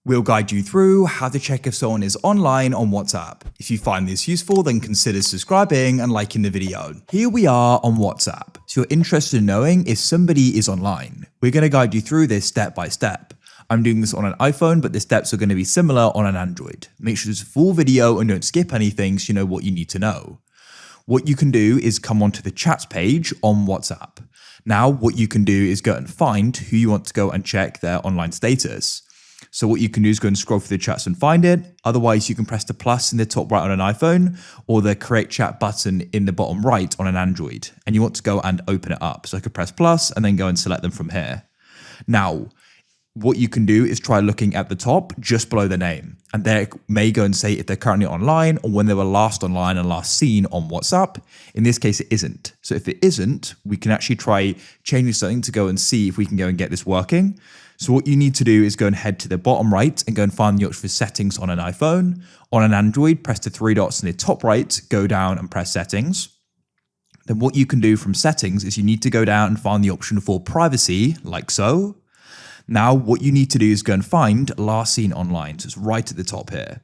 We'll guide you through how to check if someone is online on WhatsApp. If you find this useful, then consider subscribing and liking the video. Here we are on WhatsApp. So you're interested in knowing if somebody is online. We're going to guide you through this step by step. I'm doing this on an iPhone, but the steps are going to be similar on an Android. Make sure it's a full video and don't skip anything so you know what you need to know. What you can do is come onto the chats page on WhatsApp. Now, what you can do is go and find who you want to go and check their online status. So what you can do is go and scroll through the chats and find it. Otherwise, you can press the plus in the top right on an iPhone or the create chat button in the bottom right on an Android. And you want to go and open it up. So I could press plus and then go and select them from here. Now, what you can do is try looking at the top just below the name. And there it may go and say if they're currently online or when they were last online and last seen on WhatsApp. In this case, it isn't. So if it isn't, we can actually try changing something to go and see if we can go and get this working. So what you need to do is go and head to the bottom right and go and find the option for settings on an iPhone. On an Android, press the three dots in the top right, go down and press settings. Then what you can do from settings is you need to go down and find the option for privacy, like so. Now, what you need to do is go and find last seen online. So it's right at the top here.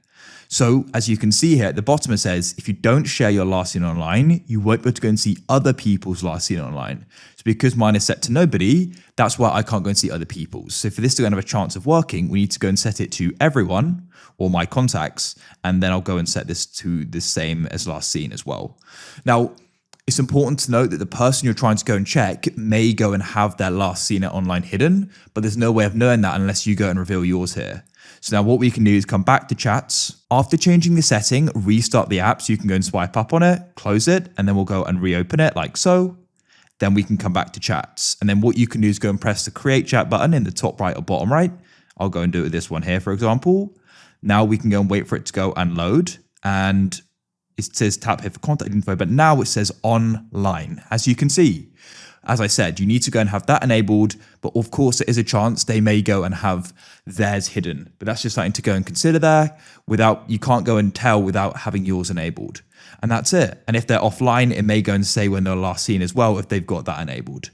So as you can see here at the bottom, it says, if you don't share your last seen online, you won't be able to go and see other people's last seen online. So because mine is set to nobody, that's why I can't go and see other people's. So for this to go and have a chance of working, we need to go and set it to everyone or my contacts. And then I'll go and set this to the same as last seen as well. Now, it's important to note that the person you're trying to go and check may go and have their last seen it online hidden, but there's no way of knowing that unless you go and reveal yours here. So now what we can do is come back to chats. After changing the setting, restart the app so you can go and swipe up on it, close it, and then we'll go and reopen it like so. Then we can come back to chats. And then what you can do is go and press the create chat button in the top right or bottom right. I'll go and do it with this one here, for example. Now we can go and wait for it to go and load. And it says tap here for contact info, but now it says online, as you can see. As I said, you need to go and have that enabled, but of course there is a chance they may go and have theirs hidden. But that's just something to go and consider there. You can't go and tell without having yours enabled. And that's it. And if they're offline, it may go and say when they're last seen as well if they've got that enabled.